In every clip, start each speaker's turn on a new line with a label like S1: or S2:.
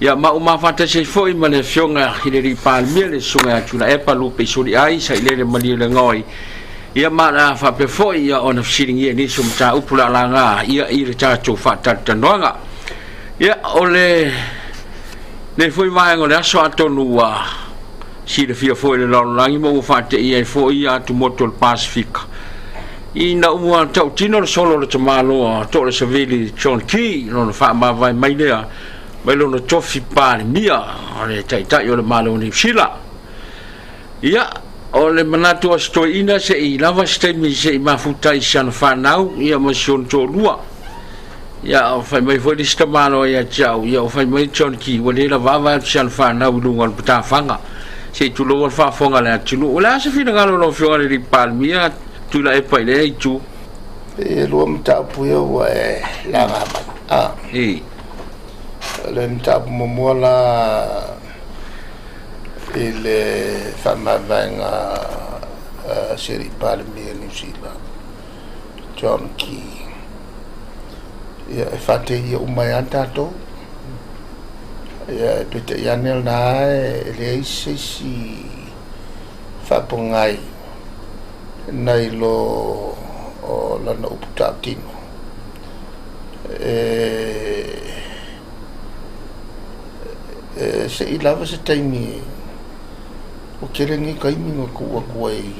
S1: ia ma uma fata se foi ma le fionga hileri Palemia le sunga tuna e palu pe suri ai sa ile mali le ngoi ia ma la fa pe foi ia ona sitting ia ni sum ta upula langa ia ile ta tu fata tanonga ia ole le foi mai ngole aso atonu wa si le fia foi le langi mo fata ia foi ia tu motor Pacific ina uma tau tino solo le tamalo to le savili John Key no fa ma vai mai lea mai lo no tofi Palemia ole tai ole malo ni sila ia ole manatu asto ina se I lava stemi se mafuta I san fanau ia masion to lua ia fa mai foi lista malo ia chau ia fa mai John Key ole la va san fanau lungon puta fanga se tu lo fa fonga la tu la se fina galo no fiore di Palemia tu la e pai le tu
S2: e lo mta puyo wa la ma le mta mo la ile fama vanga seri Palemia ni sila John Key ya fate ya umayanta to ya pete yanel na le si fa pongai nai lo o la no puta tino se I lava se taimi o kere ni kai mi ngo ku ai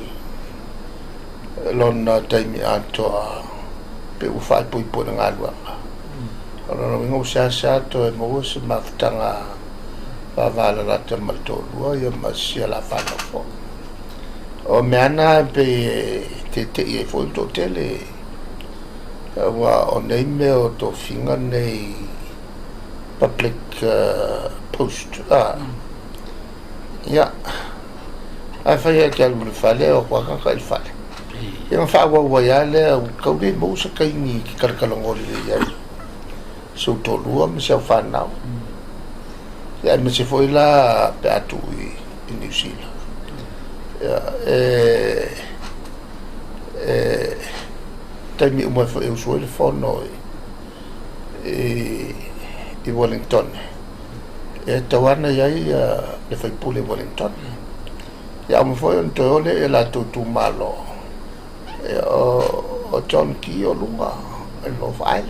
S2: lona taimi ato pe u fa poi po nga lua ora no ngo sa to e mo se maftanga va vala la termato lua ya ma sia la fa no fo o meana pe te e fo to tele wa o nei me o to finga nei public post ya a fa ya que algo fale o kwa ka il fale e fa wa ya le o ka be mo sa kai ni ki kar kalongoli ya so to lua me se fa na ya me se foi la pe atu in New Zealand taimi uma fa eu sou ele fono I Wellington tawana ia le fai pule Wellington ia mo foi on tole e la tu malo o John Key o lunga e lo fai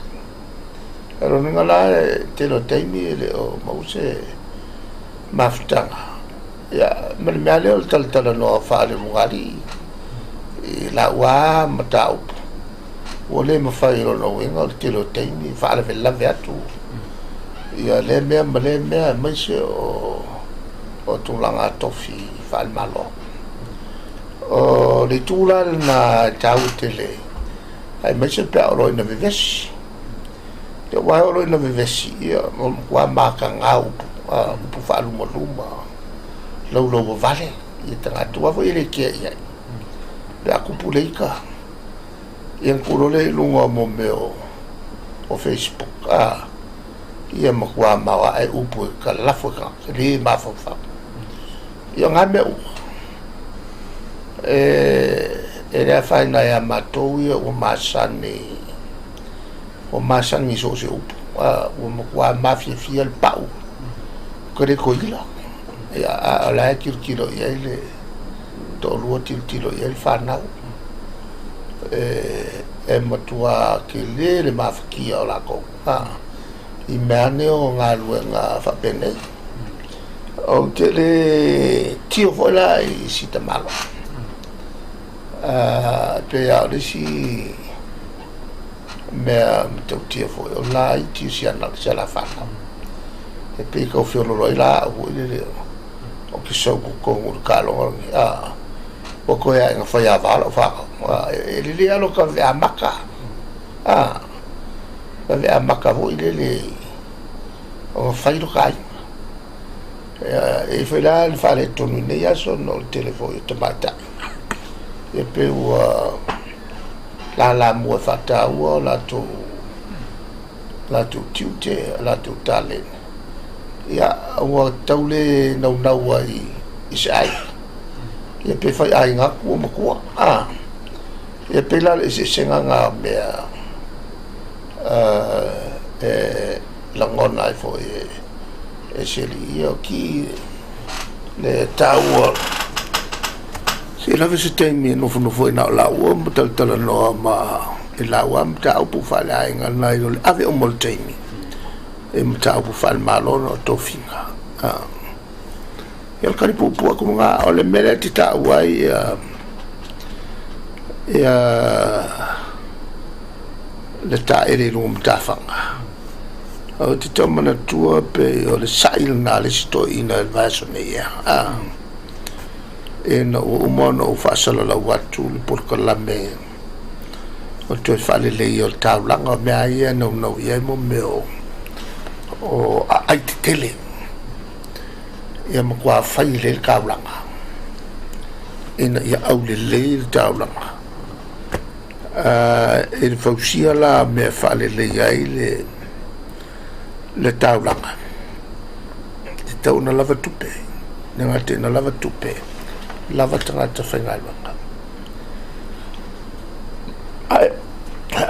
S2: pero ninga la te lo taimi le o mo se maftanga ya me ale o tal no fa le mugari la wa matau ole mo fa ilo no wenga te lo taimi fa le la vetu ya le me mai se o tulanga tofi fa malo o le Itula na tau tele ai mai se pe ro ina vivesi te wa ro ina vivesi ya mo wa maka ngau pu fa luma lo vale e tanga tua foi ele que ia da cupuleika e kulole lunga mo meu o Facebook ia mo kwa ma ai upu ka la foka ri ma fofa ia nga meu era fa na ya matou ia o masani so se upu o mo kwa mafia fiel pau kore koila ya ala kirkiro ya ile to lo tilo ya il fanau matua ke le mafkia o la ko I mane o ngalu nga fa pene o tele tio fola I sita malo pe ya le si me to tio fo o la I tio si ana se la fa e pe ko fiolo lo la o le o que sou com o calo o ko ya nga fa ya vala fa ele le alo ka a maka a maka vo ele o fa ilo kai e foi là il fare tonu ne ya sono il telefono tomata e pe o la mo fata o la tu tiute la tu talen ya o taule no ai isai e pe fai ai nga ku mo ku e pe la se senga nga me la ngona fo e seli ia ki le taua se lava se taimi nofo ina o laua ma talatala noa ma e laua ma taupu faaleaiga nai o le ave o mo le taimi e ma taupu faalemalona o tofiga ia le kalipupua kumaga o le mele te taʻu ai ia le taʻele i luga matafaga o te taumanatua pe o le saʻi lana le sitoʻina e le vaso nei ia e na ua umona ou faasalalau atu le polokalame o toe faalelei o le taulaga o mea ia naunau ia mo mea o aʻai tetele ia makua fai le kaulaga ina ia aulelei le taulaga e le fausia la mea faalelei ai le taulaga te tauna lava tupe na gatena lava tupe lava tagata faigailoaga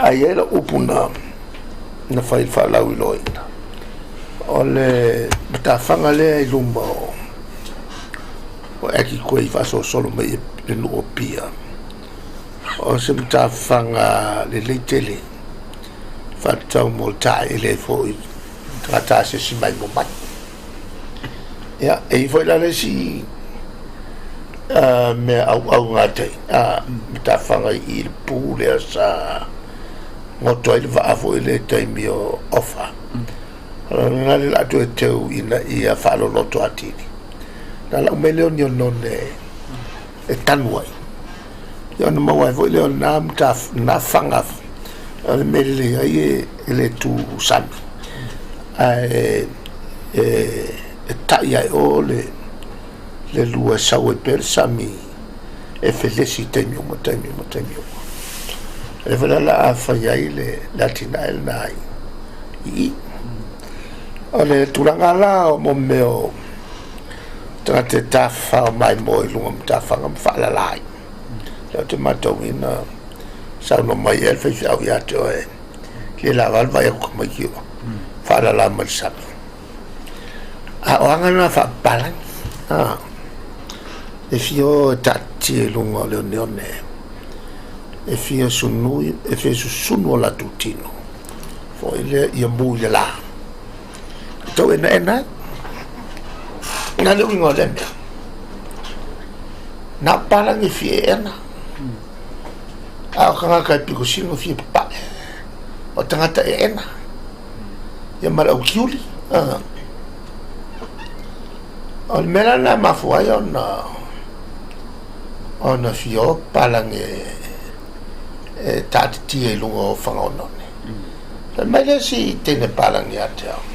S2: ai e la upu na fai le faalau iloina o le matafaga lea i luma o eki koe i faasolosolo mai le nuu pia o se matafaga lelei tele faatatau mo le taʻele foʻi tagata sesi mai mo mati ia e foi la lesi me au ngatai matafaga i le pu lea sa ngoto ai le vaa foʻi le taimi o ofa nga le lato e teu ina ia faaloloto atini na lau mai leo ni onone e tanu ai ia ona mau ai foʻi leo na faga le mele ai e le tu sami ae e taʻi ai o le lua sau e pe le sami e felesi taimi uma e le falala afai ai le atina e lena ai ii o le tulaga la o mo meo tagata e tafa o mai mo i luga matafaga ma faalala ai leo te matauina sauno mai e le faifeʻau iā te oe le lava le vaia kokamaikio faalala ma le sami a o agana faapapalagi e fio e taʻatiti e luga o le oneone e fia sunui e fia susunu o latu tino foʻi lea ia mui le la tau ena na le uiga o le mea na palagi fie ena a o kagaka e pikosino fie papaʻe o tagata e ena ia ma le aukiuli o le mea lana mafu ai ona fio palagi e taʻatitia i luga o fagaonone le mai le si tene palagi a te ao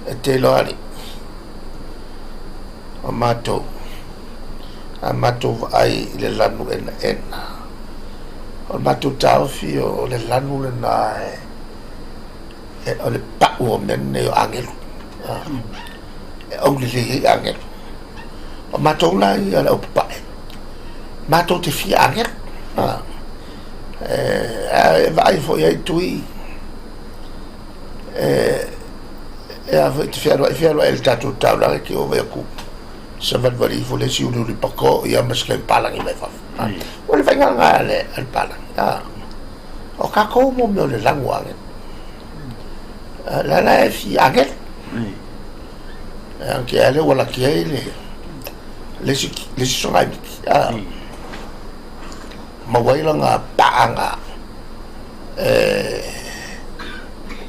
S2: e te loani o matou a matou vaai i le lanu ena o le matou taofi o le lanu lena o le paʻu o mene o agelu e aulelei ai agelu o matou lai a le aupapaʻe matou te fia agelu e vaai foʻi ai tui e a foi te fialo el tatou taulaga ke o veaku sa valvalifu le siuliuli pako ia maslai palagi mai fafa o le faigaga le palagi o kakou mo me o le lagu agelu lana e fi agelu anke ale ua laki ai le sisogai miki mauai laga paaga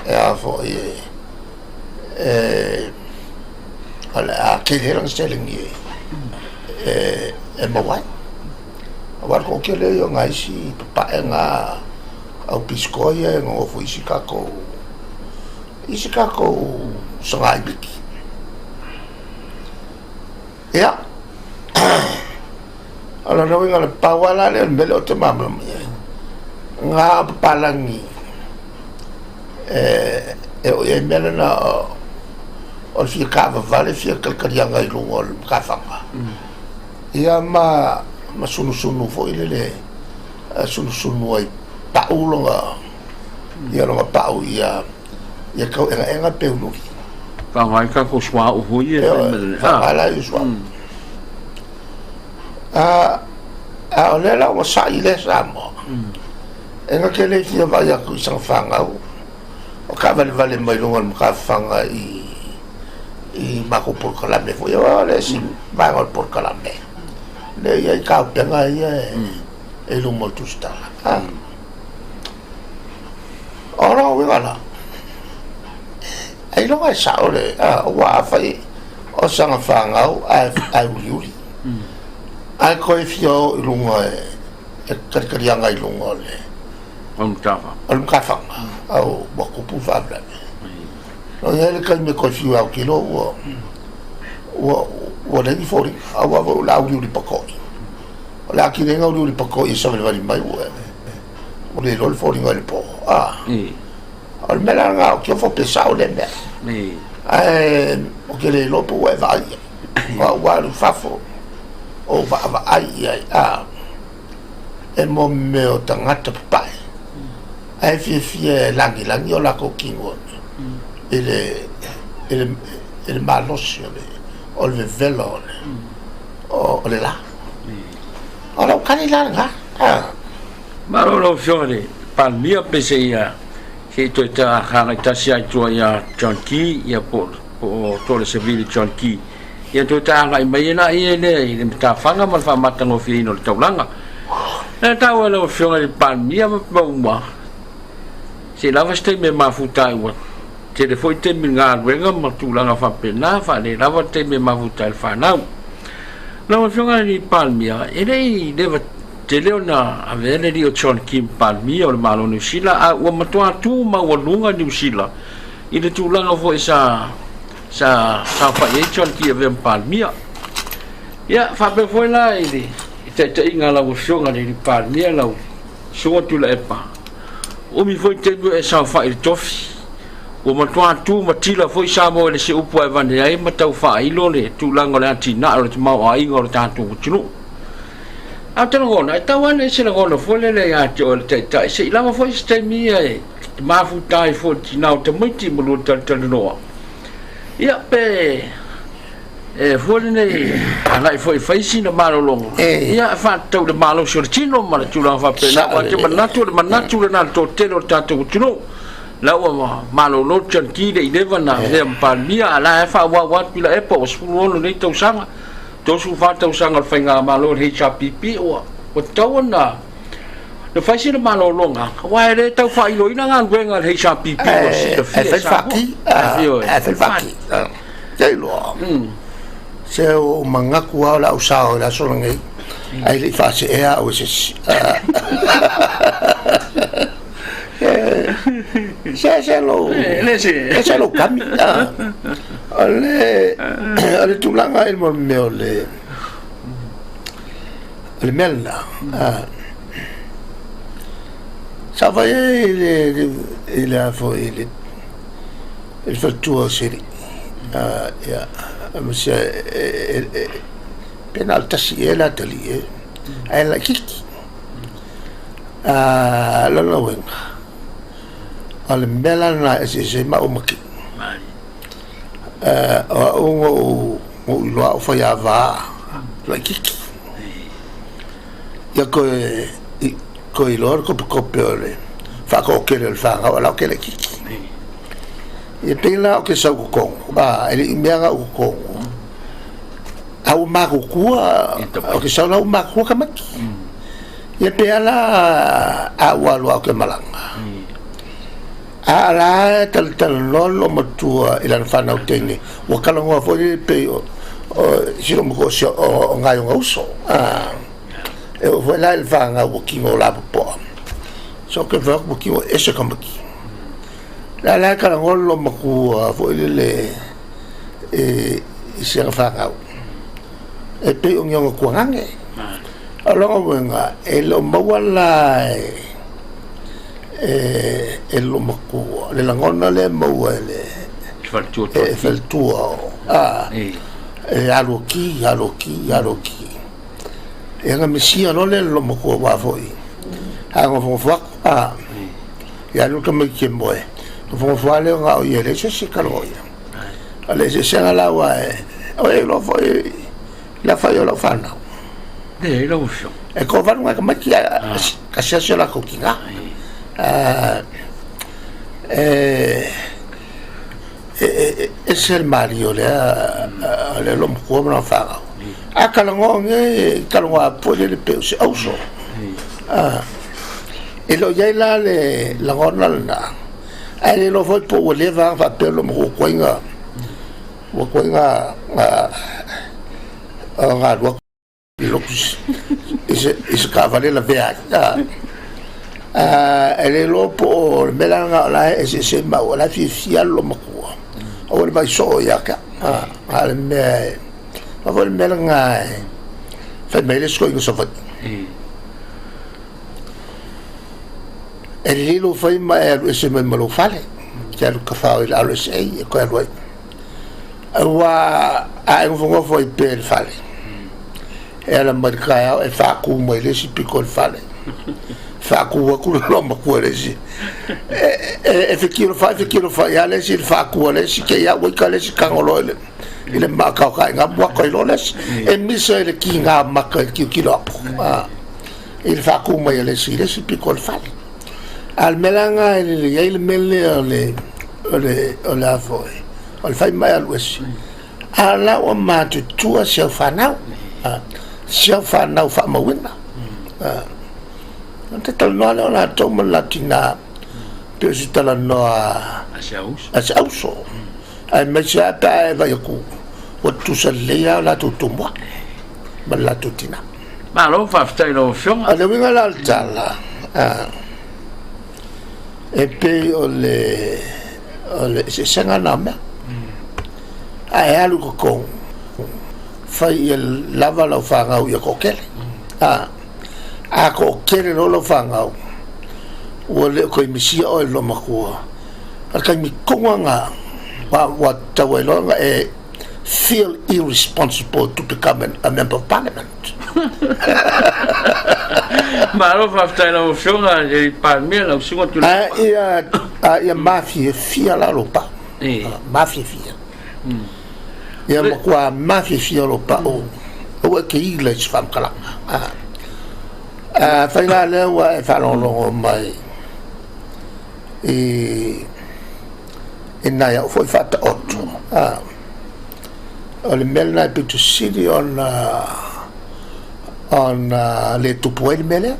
S2: e a foʻi ala a kele lang selling e mawai awar ko kele yo ngai si pa nga au piskoia ngo fu isikako sangai biki ya ala no nga pawala le melo te mamla nga palangi o e mele na o fia kava vale fia kalkarianga i lungo o kafanga ia ma sunu fo ile sunu ai paulonga ia longa pau ia kau enga peuluki
S1: pa mai ka ko swa u hui
S2: ala uswa ole la o sa ile samo enga ke le fia va ya ku sa fanga o ka vale mai lunga ka fanga i ma ko por kala me foi ole si va ngol por kala me le ya ka penga ya e lu mo tu sta ora o wala ai lo ai sa ole wa fai o sa fanga ai uli ai ko fio lunga e karianga i lunga le
S1: on tava
S2: on kafa au bako pu fa bla no ele kan me ko fio au kilo o le ni fori au wa la uli pako o la ki nenga uli pako i sa le vali mai o le lo fori ngale po o me la nga o ki fo pesa o le me o ke le lo po e vai wa fafo o va ai e mo me o tangata pai ai fie langi o la ko kingo ele malosio o le velo o le la o la kani la nga
S1: malo lo fiore Palemia pese ia ke to ta hanga ta sia to ya Jonki ya po to le civil Jonki ia to ta ngai mai na ia le ta fanga mal fa matango fino le taulanga na ta wala fiore Palemia ma se lava ste me mafuta wa te le foi te minga wenga ma tulanga fa pena fa le lava te me mafuta il fa na la fiore di Palemia e lei deve te leona avere di o John Kim Palemia o le malo New Zealand a o matua tu ma o lunga New Zealand i le tulanga fo sa fa e John Kim ave Palemia ya fa pe foi la i te inga la o shonga di Palemia la so tu la epa o mi foi te e sa fa i tofi o matua tu matila foi sa mo le se upo e vande ai matau fa i lo le tulanga le atina o te mau ai ngor tatu tunu a te ngona e tawana e se ngona fole le ya te o te tai se lava foi ste mia e mafutai fo tina o te miti mulu tal noa ia pe e fole ne ana foi faisi na malo longo ia fa tau de malo sur chino ma tu la fa pena o te manatu na to te no tatu tino la o malo lo chan ki de neva na le Palemia ala fa wa pila e po sulu no nei tau sanga to su fata usanga fainga malo HPP o tawana no faisi na malo longa wa re tau fai lo ina ngan wenga HPP o si to fi
S2: faki faki dai lo se o mangaku ala usao la solanga ai le fase e a o se se lo kami ale tulanga il mo me le melna sa va il a fo il fa tuo seri ya monsieur penalta si ela tali ela kiki la wenga al melana se ma umaki o lo fa ya va la kiki ya ko ilor ko peole fa ko ke le fa la ke le kiki e pela o ke sa ko ba ele imega ko au ma ko o ke sa la ma ko ka maki e pela a walo ke malanga ala tal lolo matua ila fana utene o kala ngo fo pe o silo mo ko o ngai ngo so e o la il fanga o kingo la po so ke va ko kingo ese kamaki la kala ngo lo mo ko fo le se fanga e pe o ngo ko ngange ala ngo nga e lo mo wala e lo maku le langona le mo le faltua aloki e nga misia no le lo maku wa foi ha ngo fo ya no ka me kembo e fo le nga o ye le se kaloya ale se senga la wa o e lo foi la fa yo lo fanno
S1: de lo fio
S2: e ko van wa ma ki ka se la ko kinga es el Mario le lo mo na fa a kalongo nge kalongo a pole le pe se auso e lo ya la gorna na ai lo foi po le va pe lo mo ko inga nga lo is cavale la vea ele lo po melanga la se ma la fi lo mo ko o le vai so ya ka al me ma vol melanga fa me le sco so fa ele lo fai ma se me lo fale che lo ka fa il allo sei ko lo wa a un fongo foi per fale e la marca e fa cu mo le si piccol fale fa cu lo ma cu le si e fe fa ya le si fa cu le si che ya wo ka le si ka lo le ma ka nga bo ko lo le e mi so le ki nga ma ka ki lo il fa cu mo le si piccol fale al melanga il mele le foi al fai mai al wes ala o ma tu se fa fa ma wina non te tal no la to mo latina pe si tal no a so ai me sa ta va ku o tu se le la tu mo ma la tutina
S1: ma lo fa stai lo fion
S2: ale winga la tala e pe o le se sanga na me ai alu ko fai el lava lo fanga u ko kele a ko kele lo fanga o le ko mi si o lo makua ka mi konga wa tawelo e feel irresponsible to become a member of parliament
S1: ma lo fa stai lo fiona e Palemia lo singo tu
S2: ia mafia fia la ropa mafia fia ia mo kwa mafia fia lo pa o ke English fam kala fa la le wa fa lo mai na ya foi fatta 8 le melna pitu city on le tupu il mele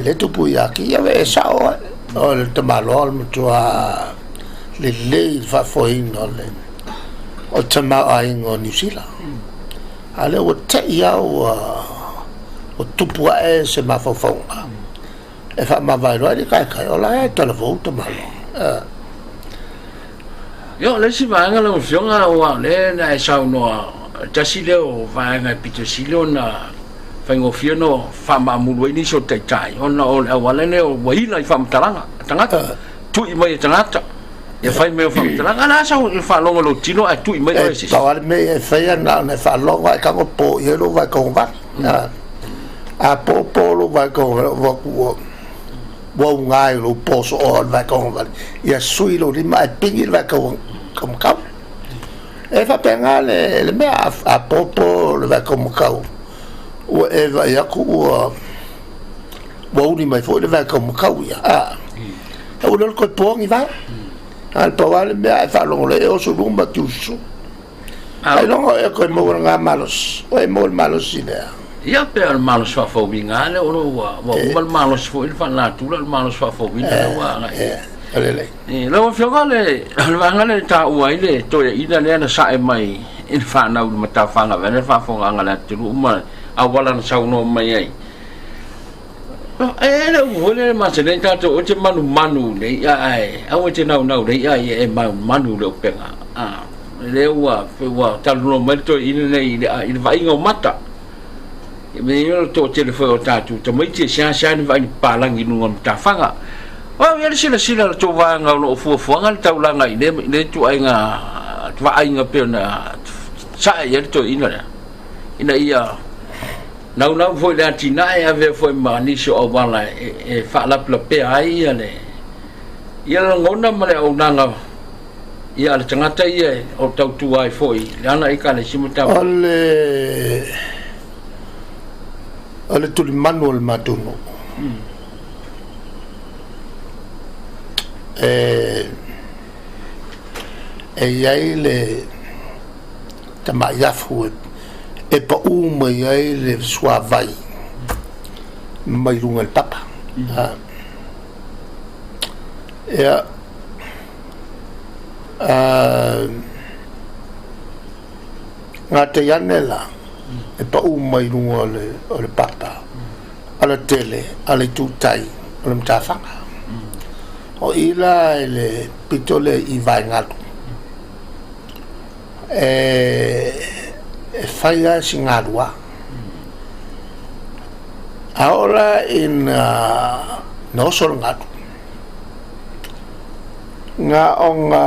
S2: le tupu ya ki ya ve sa o le tamalo al mutua le fa foi no le o tama ai ngo New Zealand ale o te ya o tupu e se ma fa e fa ma vai ro di kai o la e telefon tamalo
S1: yo le si va nga lo fiona wa le na sa no tasileo va nga pitosilo na fango fiano fa ma mu ni so tai tai ona o wala ne o wai lai fa mtalanga tangata tu i mai tangata e fai me fa mtalanga na sa o fa longo lo tino a tu i mai ese
S2: pa wala me fa na ne fa longo ai ka mo po ye lo va ko va a po lo va ko va ku wo ngai lo po so o va ko va ya sui lo di mai pingi va ko como kau e fa penga le me a popo le va como kau o e va ya ku wo ni mai fo le va como kau ya o lo ko po ngi va al po vale me fa lo le o so lumba tu so ai no e ko mo nga malos o e mo malos ina
S1: ya pe al malos fa fo binga le o wa mal malos fo il fa la tu al malos fa fo binga wa
S2: alele
S1: lo fiogale vangale ta uai le to ina le na sa mai in fa na u mata fa nga vene fa fo nga la tu ma a wala na sa no mai ai le o le ma se le ta to o te manu le ya ai a o te na le ya e manu le penga le wa fe wa ta no mai to ina le ina va ingo mata me yo to telefone ta tu to mai te sha ni va ni palang inu ngam ta fa nga wa ya sila to va nga no fu nga tau la ngai le tu ai nga va ai nga pe na sa ya to ina ia na foi da tina ya ve foi mani so o bala e fa la pe ai ya le ia ngona ma le o nanga ia le tangata ia o tau tu ai foi lana i kana simuta
S2: ole tuli manual matuno iai le tama yafu e pa uma iai le sua vai mai runga le papa ngā te yanela e pa uma i runga o le papa ala tele ala tutai ala mtawhanga o ila le pitole i vai ngatu e whaia si ngarua aora in nosol ngatu nga o ngā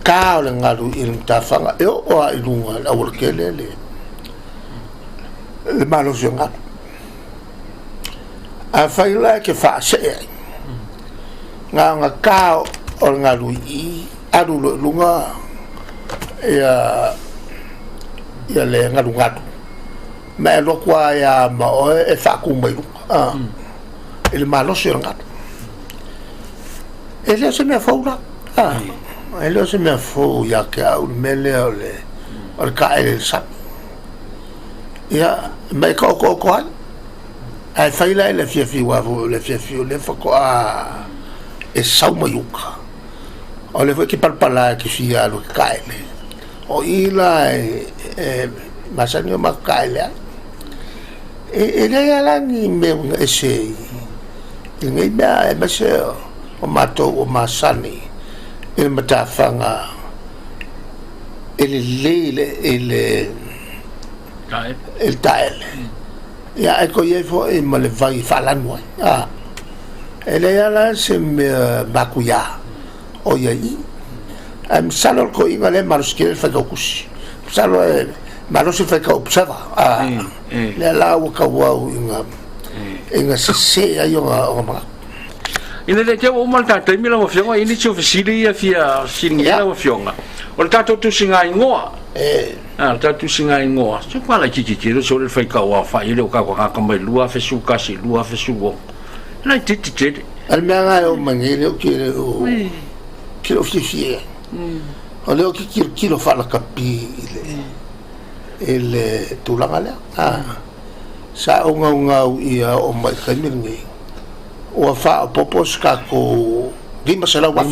S2: kao le ngaru i le mtawhanga e o a i runga la urkele le malo si ngatu a whaila ke whaasea nga kao o le ngaru i aru lunga ia le ngaru ngatu me lokwa ya ma o e whakumai runga ele malo si ngatu ele se me faula ele se me fou ya ke au mele o le ka ele sap ya me ko ai faila ele fiafi wa le fiafi le fako e sauma yuka o le foi ki palpala ki fia lo ka ele o ila masani ma ka ele ele ala ni me ese ngai ba e mase o mato o masani il matafanga il tael ya eko yefo e male vai falanwa ele ala se bakuya o yai am salor ko ingale maruskil fa dokusi salo marusi fa ka observa le la o ka wa inga se ayo ma
S1: ina le te o malta te mila mo fionga ini tsu fasili ia fia singa mo fionga o tato tu singa ngoa tato singa ngoa se pala kiki ro so le fai ka wa fa ile o ka ka mai lua fesu ka si lua fesu o na titi
S2: al manga o mangile o kilo fifie o le o kilo fa la capi ile tulanga le sa o nga ia o mai khamirngi o fa popos ka ko lima sela waf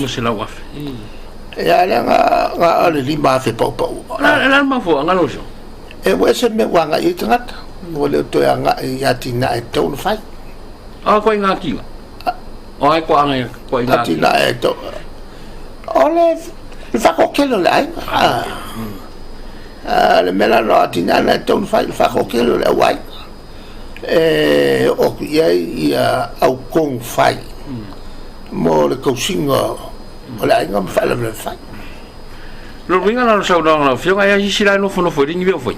S2: ya nga ale lima fe popo
S1: la ma fo nga lo so
S2: e we se me wanga i tangata o le to nga ya tina e to fai
S1: ko nga ki o ai ko nga ko nga
S2: tina e to ole fa ko kelo la le mela no tina na to fai fa ko kelo la wai o ia au kong fai mo le kausinga o le ainga mawhala le fai
S1: lo ringa na sa na fionga ia sila no fono foi ringi foi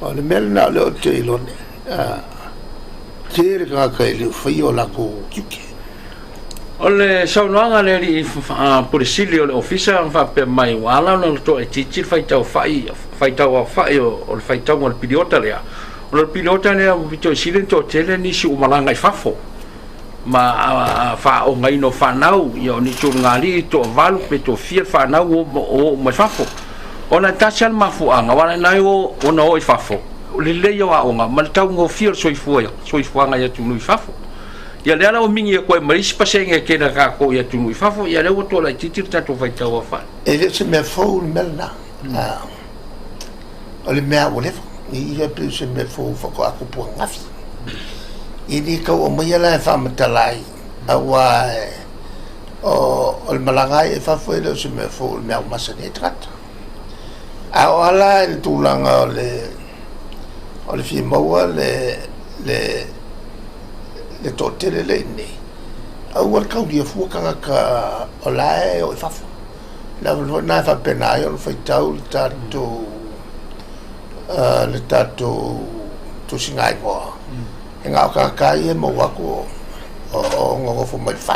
S2: o le mel na le o te ilone tere ka ka le fai o la ko kike
S1: o le sa no le ri polisili o le ofisa fa pe mai wala no to e tichi fai tau fai o le fai tau o le pilota le o pilota ne vito silento tele ni si umalanga i fafo ma fa o ngai no fa nau io ni tu ngali to valu pe to fia fa nau o ma fafo ona tasal ma fu anga wala nai o no i fafo le le yo a onga ma tau ngo fia so i fu anga ya tu no i fafo ya le ala o mingi ko mai si pasenge ke na ka ko ya tu no i fafo ya le o to la titir ta to vai tau fa
S2: e se me fo melna ole me a whatever i ia pe se me fo ko aku po ngafi ini ka o mai la fa matalai awa o malangai fa fo le se me fo me ma se ne trata awala el tulanga le fi mo le totele le ni awal ka dia fu ka ola o fa la na fa pena yo fa tau tanto le tato tu singai mo nga ka ye mo wa ko o ngo fo mai fa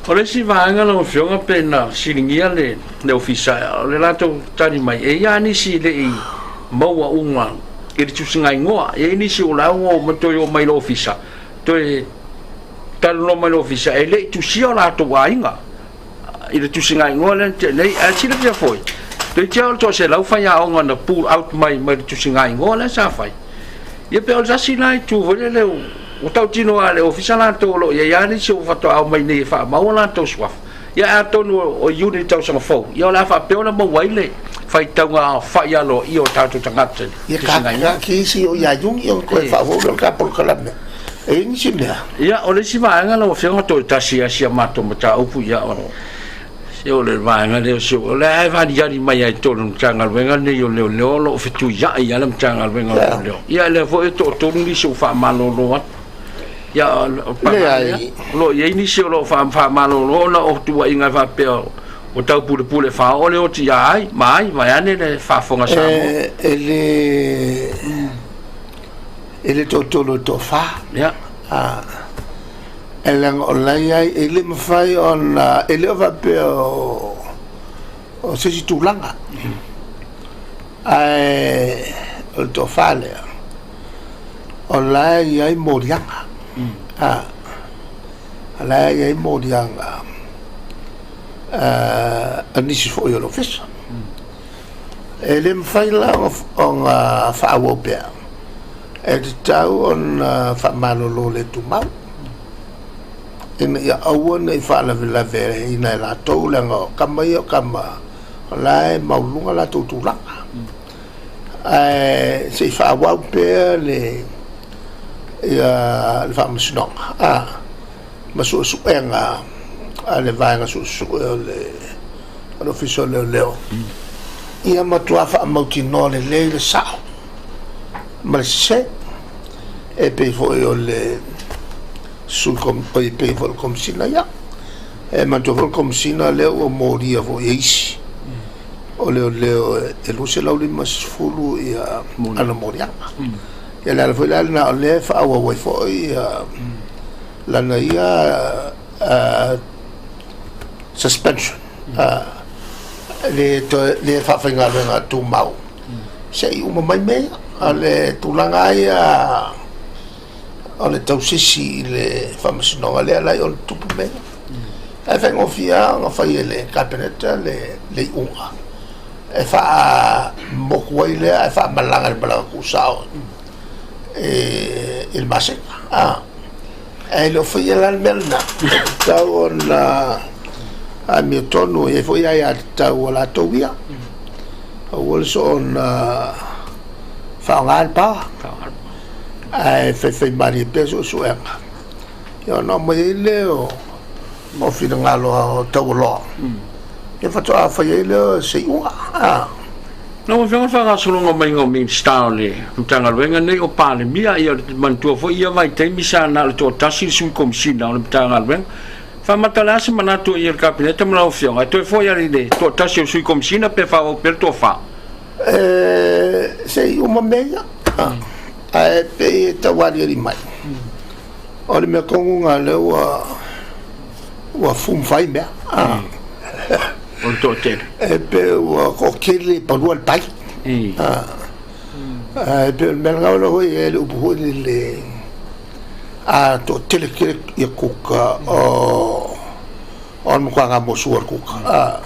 S1: Ora si vanga lo fionga pena silingia le ofisa le lato tani mai e ya ni si le I maua unga e tu singa ngoa e ni si ola o mato yo mai lo ofisa to e tal no mai lo ofisa e le tu si ola to wainga e tu singa ngoa le nei a si le ya foi to tio to se lau fai a onga na pull out mai tu singa ngoa le sa fai ye pe o si lai tu vole le o tau tino ale ofisa la to lo ya ni si o fato au mai nei fa ma o la to swaf ya a to no o unit tau sama fo ya la fa pe ona mo waile fai tau nga fa ya lo I o tatu tangata
S2: ya ka ki si o ya yung yung ko fa vo lo ka por kala me e ni si me
S1: ya o le si va nga lo fionga to tasia sia mato mata upu ya o se o le va nga le so le ai va di ya mai ai to no tanga venga ne yo le lo fitu ya ya le tanga venga lo ya le vo to ni so fa malo lo ya lo ye ni si lo fa malo lo na o tu inga fa pe o tau pule fa o le o ti ai mai ane le fa fonga sa
S2: ele to to fa
S1: ya
S2: ele online ai ele mfai on ele va pe o se si tulanga ai o to fa le online ai morianga ala ai morianga anisi fo yo lo fes ele mfai la on fa wo pe e tau on fa malo lo le tu mau in ya awon e fa la vere ina la to la kama yo kama la maulunga la tu la se fa wa pe le ya le fa msno masu su enga ale vai su le ufficio leo ia matua fa mautino le sa ma se e pe fo io le sul com poi pe fo com sina ya e matua fo com sina le o moria fo isi o le e lu se la uli mas fulu ia ana moria e la fo la na le fa o fo ia la na ia suspension le fa finga venga tu mau sei uma mai me ale tulanga ia ale tau sisi le famous no ale ala on tu me e vengo fia nga fa ele cabinet le unga e fa mo kuile e fa malanga le bala ku sao il masek e lo fia la melna tau na a mi tono e foi ai tau la tovia o so on fa ngal pa ai fe mari peso so e yo no mo ile o fi ngalo tau lo e fa to fa ile se ua
S1: no fa solo no mai ngomi stale tanga venga nei o Palemia ia mantua foi ia vai te misa na to tasi su komsina o tanga venga fa matala se manato il cabinet me la offianga to foi ali de to tasi su komsina pe fa o per to fa
S2: sei uma meia pe tawari ri mai ole me konga le wa fum fai me
S1: on to te
S2: pe wa kokele pa dual pai pe me ngalo ho ele upu le to tele ke ya kuka on kwa ga mo suar kuka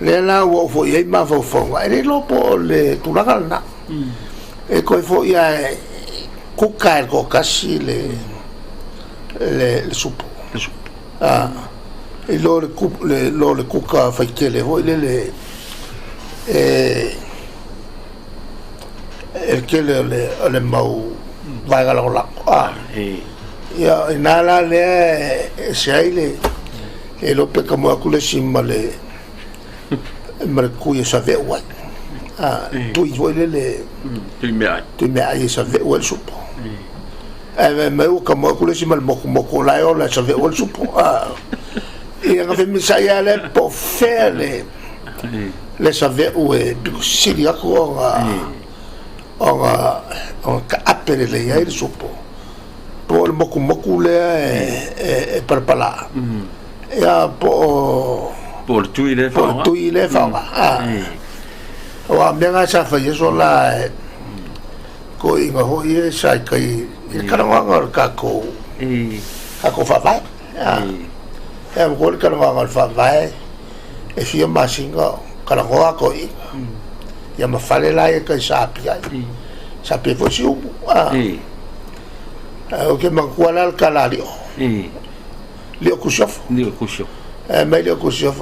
S2: le la wo fo ye ma fo ele lo po le tulaga na e ko fo ya kuka ko kasi le supo e lo le kuka fa kele ho le el kele le mau vai la ya nala le sai le lo pe como akule simale mercurio sa ve wa tu i le tu me ai sa ve wa supo me o como akule simale mo la o la sa ve wa supo e nga fe mi sai ale po fele le sa ve o siria ko o ka apere le ia supo por moku le e perpala ia po
S1: tui le
S2: po tui le whaonga wa menga sa fa yeso la ko inga hoi sai kai karawanga ka ko fa vai ko karawanga fa vai e fia masinga karawanga ko ia ma fale la e kai sa pe fo siu o ke manguala kalali leo kusof mai leo kusof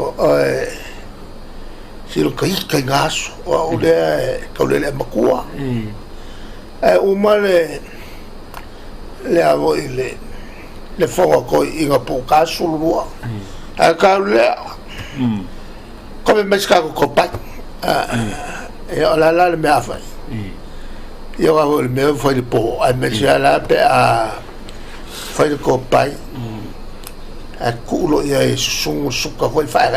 S2: silo kai ngaso o le kaulele makua uma le avo le fonga ko inga po kaso lua kaule ko me meska ko pa e ala la me afa yo avo le me foi po a me la pe a foi ko pa a kulo ia sungu suka foi fa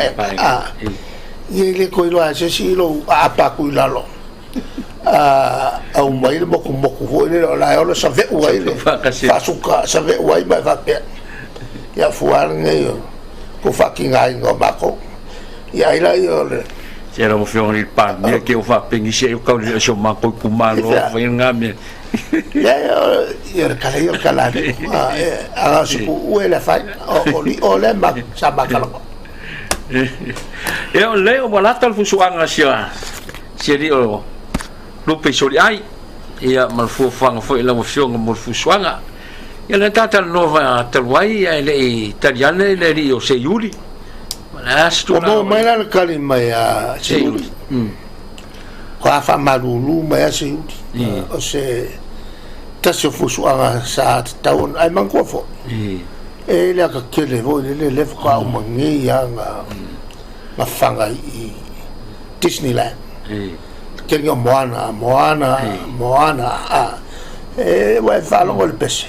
S2: ye le ko ilo a se silo a pa ku lalo au mai le moku ho le la o sa ve uai le fa suka sa ve uai mai va pe ya fuar ngai ko fucking ai ngomako ya ila yo le
S1: se era mo fiori il pan mia che o fa pengi se o cau le so ma ko kumalo fa ngame
S2: ya kala yo kala a su uela fa o li o le ma sa ma kala
S1: e o le o malata fu suanga sia se ri o lupe soli ai ia mal fu fanga foi la mo fionga mo fu suanga ia le tata nova talwai ai le italiane le ri o se yuli la stu
S2: no mai la kali mai a se yuli ko fa malulu mai a se yuli o se tasio fu suanga sa taun ai man ko fo e le ka kele vo le fa o mangi ya nga fanga i Disneyland que yo moana e vai falo o peixe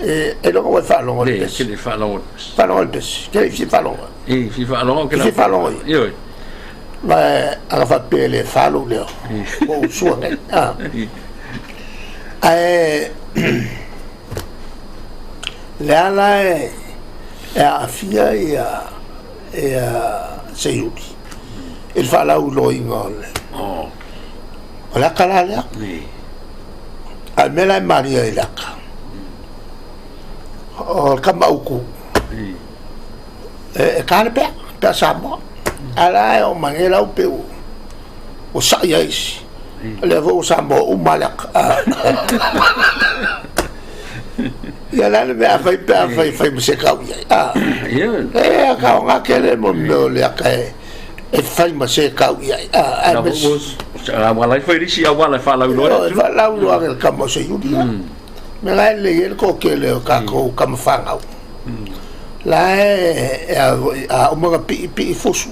S2: e lo vai falo o peixe
S1: che falo
S2: o peixe che si falo
S1: si falo che
S2: si falo
S1: io
S2: ma a fa pele falo le o suo ne la e a fia e a seiuti il falo lo ingol la kalala al mela maria ilaka o kama uku e kalpe ta samo ala o mangela o peu o sayais le vo samo o malak ya la le fai se kau ya e ka nga kele mo le ka e fai ma se kau ya
S1: la wala foi risi a wala fa la lo
S2: fa la lo el kamo se yudi me la le el ko ke le ka ko kam fanga la a o mo pi fusu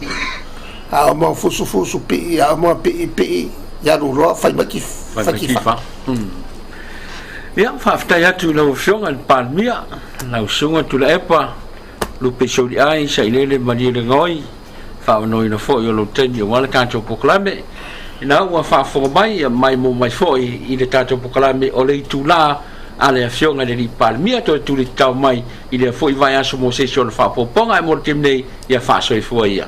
S2: a o mo fusu pi a o mo pi ya lo fa ma ki fa ya
S1: fa ya tu lo fiong al Palemia la sunga tu la epa lu pe so di ai sai le mani le ngoi fa no ina fo yo lo ten yo wala ka to proclame ina wa fa fo mai mai foi i le tato proclame o le Itula ale afionga le Palemia to tu le tau mai i le foi vai aso mo se so fa poponga e mo timnei ia fa so i foi ia